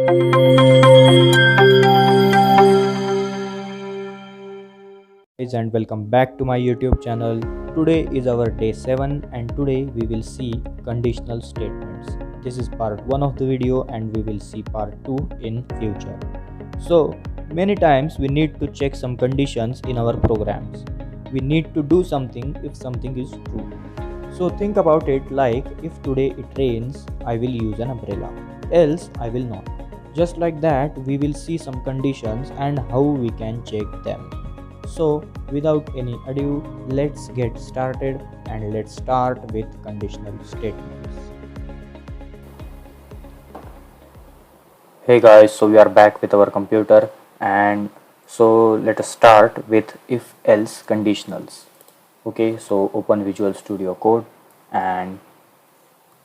Guys, and welcome back to my YouTube channel. Today is our day 7 and today we will see conditional statements. This is part 1 of the video and we will see part 2 in future. So many times we need to check some conditions in our programs. We need to do something if something is true. So think about it like if today it rains, I will use an umbrella, else I will not. Just like that, we will see some conditions and how we can check them. So without any ado, let's get started and let's start with conditional statements. Hey guys, so we are back with our computer, and so let us start with if else conditionals. Okay, so open Visual Studio Code, and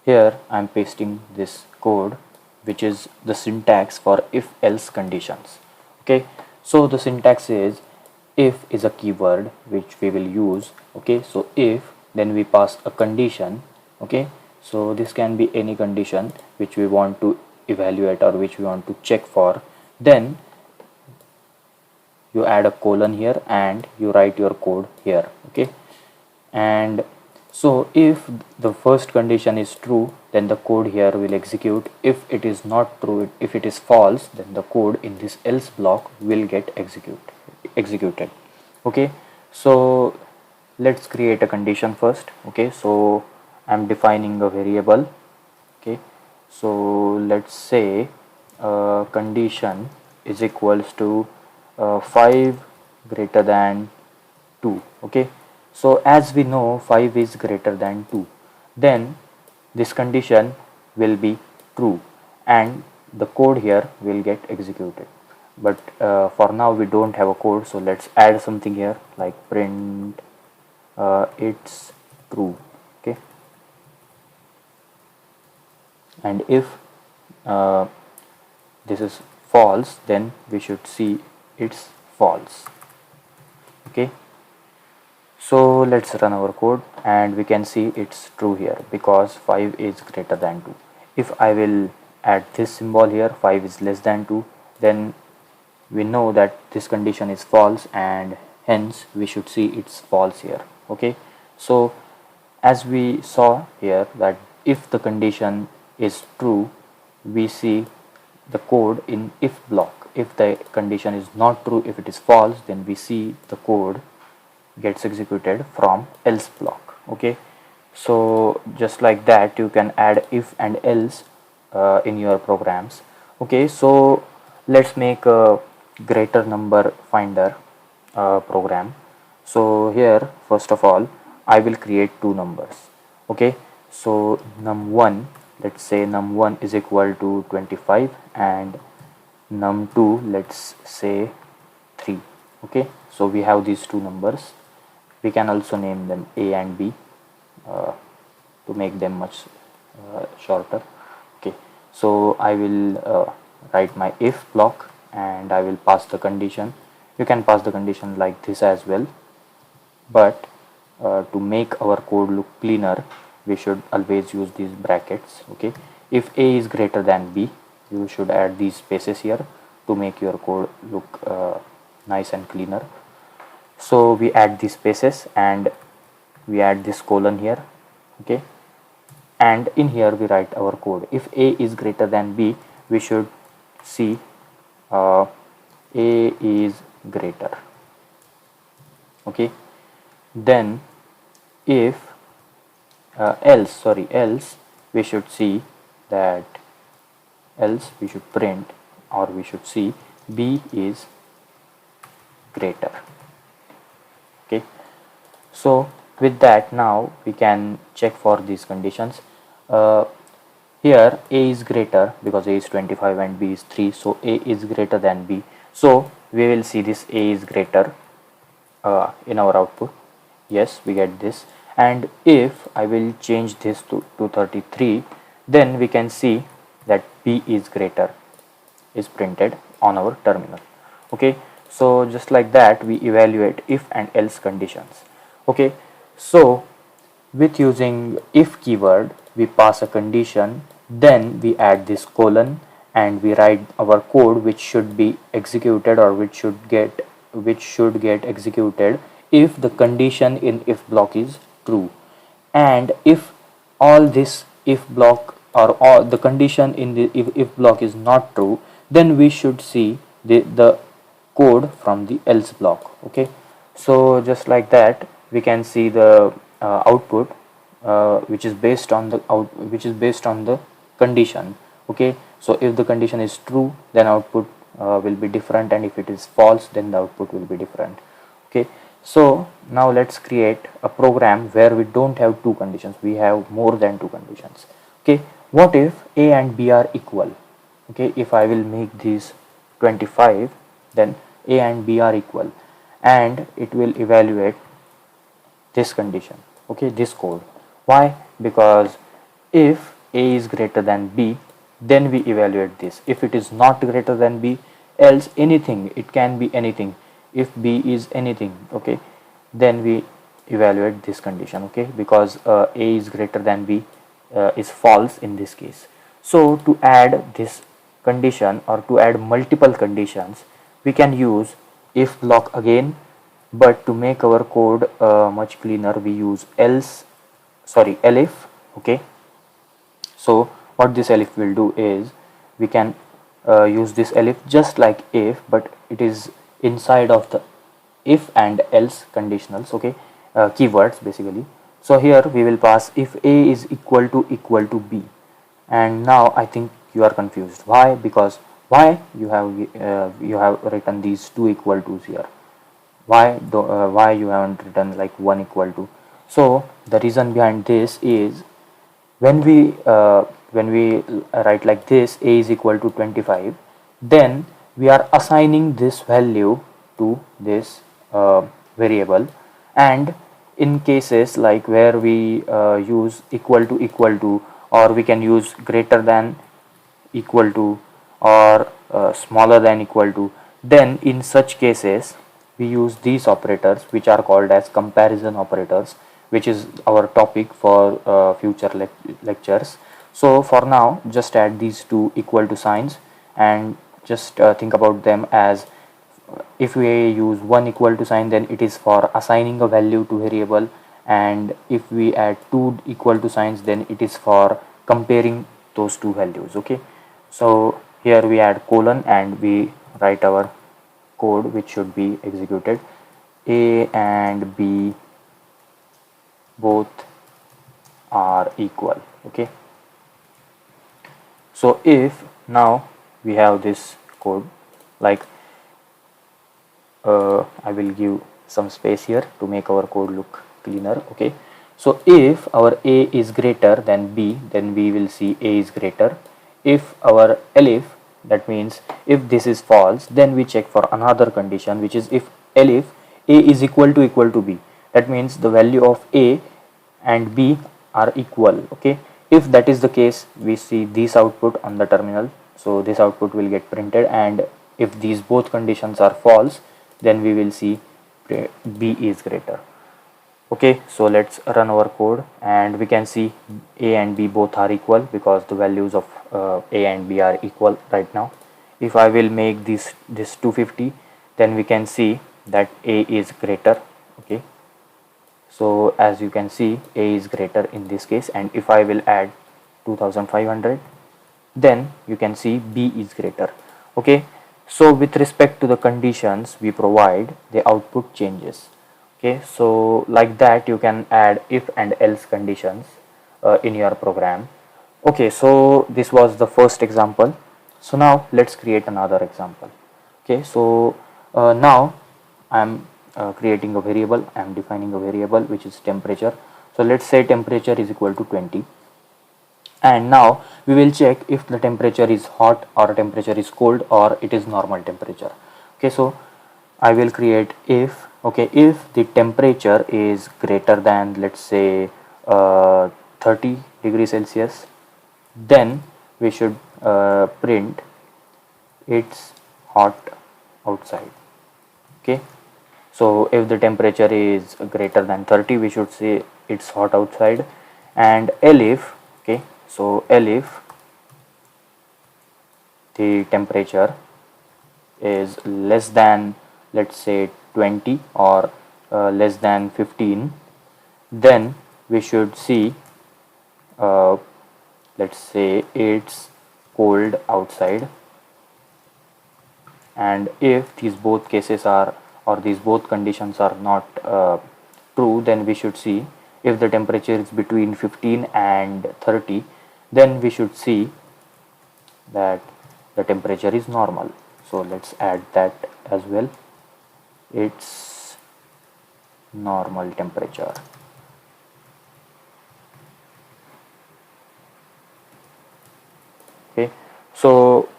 here I am pasting this code which is the syntax for if else conditions. Okay, so the syntax is if is a keyword which we will use. Okay, so if, then we pass a condition. Okay, so this can be any condition which we want to evaluate or which we want to check for. Then you add a colon here and you write your code here. Okay, and so if the first condition is true, then the code here will execute. If it is not true, if it is false, then the code in this else block will get executed. Okay, so let's create a condition first. Okay, so I'm defining a variable. Okay, so let's say condition is equals to 5 greater than 2. Okay, so as we know 5 is greater than 2, then this condition will be true and the code here will get executed. But for now we don't have a code, so let's add something here like print it's true. Okay, and if this is false, then we should see it's false. Okay, so let's run our code and we can see it's true here because 5 is greater than 2. If I will add this symbol here, 5 is less than 2, then we know that this condition is false and hence we should see it's false here. Okay, so as we saw here that if the condition is true, we see the code in if block. If the condition is not true, if it is false, then we see the code gets executed from else block. Okay, so just like that you can add if and else in your programs. Okay, so let's make a greater number finder program. So here first of all I will create two numbers. Okay, so num1, let's say num1 is equal to 25 and num2, let's say 3. Okay, so we have these two numbers. We can also name them a and b to make them much shorter. Okay, so I will write my if block and I will pass the condition. You can pass the condition like this as well, but to make our code look cleaner, we should always use these brackets. Okay, if a is greater than b, you should add these spaces here to make your code look nice and cleaner. So we add these spaces and we add this colon here. Okay, and in here we write our code. If a is greater than b, we should see a is greater. Okay, then if else we should see that else we should print or we should see b is greater. Okay, so with that now we can check for these conditions. Here a is greater because a is 25 and b is 3, so a is greater than b, so we will see this a is greater in our output. Yes, we get this. And if I will change this to 33, then we can see that b is greater is printed on our terminal. Okay, so just like that we evaluate if and else conditions. Okay, so with using if keyword we pass a condition, then we add this colon and we write our code which should be executed, or which should get executed if the condition in if block is true. And if all this if block, or all the condition in the if block is not true, then we should see the code from the else block. Okay, so just like that we can see the output which is based on the condition. Okay, so if the condition is true, then output will be different, and if it is false, then the output will be different. Okay, so now let's create a program where we don't have two conditions, we have more than two conditions. Okay, what if a and b are equal? Okay, if I will make these 25, then a and b are equal, and it will evaluate this condition. Okay, this code. Why? Because if a is greater than b, then we evaluate this. If it is not greater than b, else anything, it can be anything. If b is anything, okay, then we evaluate this condition. Okay, because a is greater than b is false in this case. So to add this condition, or to add multiple conditions, we can use if block again, but to make our code much cleaner, we use elif. Okay, so what this elif will do is, we can use this elif just like if, but it is inside of the if and else conditionals. Okay, keywords basically. So here we will pass if a is equal to b, and now I think you are confused. Why? Because why you have written these two equal to's here? Why you haven't written like one equal to? So the reason behind this is, when we write like this, a is equal to 25, then we are assigning this value to this variable. And in cases like where we use equal to, or we can use greater than equal to, or smaller than equal to, then in such cases we use these operators, which are called as comparison operators, which is our topic for future lectures. So for now, just add these two equal to signs, and just think about them as, if we use one equal to sign, then it is for assigning a value to variable, and if we add two equal to signs, then it is for comparing those two values. Okay, so here we add colon, and we write our code which should be executed. A and b both are equal. Okay, so if now we have this code, like I will give some space here to make our code look cleaner. Okay, so if our a is greater than b, then we will see a is greater. If our elif, that means if this is false, then we check for another condition, which is if elif a is equal to b, that means the value of a and b are equal. Okay, if that is the case, we see this output on the terminal, so this output will get printed, and if these both conditions are false, then we will see b is greater. Okay, so let's run our code, and we can see a and b both are equal, because the values of a and b are equal right now. If I will make this 250, then we can see that a is greater. Okay, so as you can see, a is greater in this case, and if I will add 2500, then you can see b is greater. Okay, so with respect to the conditions we provide, the output changes. Okay, so like that you can add if and else conditions in your program. Okay, so this was the first example. So now let's create another example. Okay, so now I'm creating a variable. I'm defining a variable which is temperature. So let's say temperature is equal to 20, and now we will check if the temperature is hot, or temperature is cold, or it is normal temperature. Okay, so I will create if. Okay, if the temperature is greater than, let's say 30 degrees Celsius, then we should print it's hot outside. Okay, so if the temperature is greater than 30, we should say it's hot outside. And elif, okay, so elif the temperature is less than, let's say, 20 or less than 15, then we should see, let's say it's cold outside. And if these both cases are, or these both conditions are not true, then we should see, if the temperature is between 15 and 30, then we should see that the temperature is normal. So let's add that as well. It's normal temperature. Okay, so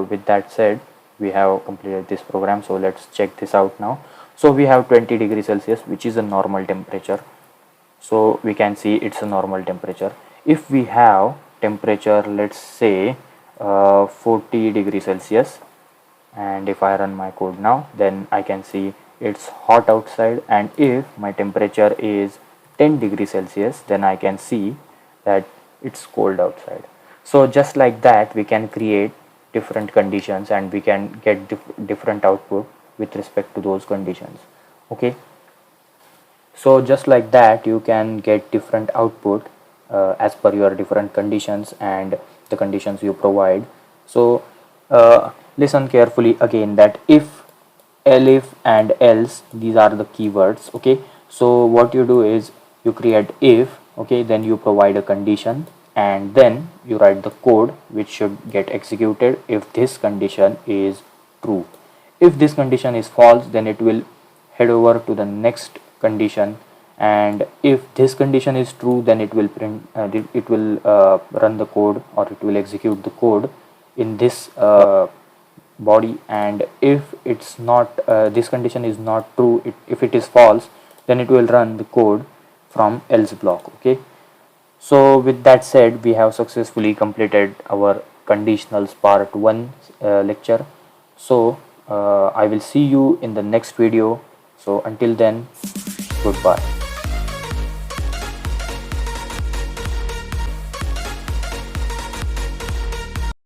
with that said, we have completed this program. So let's check this out now. So we have 20 degrees Celsius, which is a normal temperature. So we can see it's a normal temperature. If we have temperature, let's say 40 degrees Celsius, and if I run my code now, then I can see it's hot outside. And if my temperature is 10 degrees Celsius, then I can see that it's cold outside. So just like that, we can create different conditions and we can get different output with respect to those conditions. Okay, so just like that, you can get different output as per your different conditions and the conditions you provide. So listen carefully again, that if, elif and else, these are the keywords. Okay, so what you do is you create if, okay, then you provide a condition and then you write the code which should get executed if this condition is true. If this condition is false, then it will head over to the next condition, and if this condition is true, then it will print it will run the code, or it will execute the code in this body. And if it's not, this condition is not true, if it is false, then it will run the code from else block. Okay, so with that said, we have successfully completed our conditionals part 1 lecture. So I will see you in the next video. So until then, goodbye.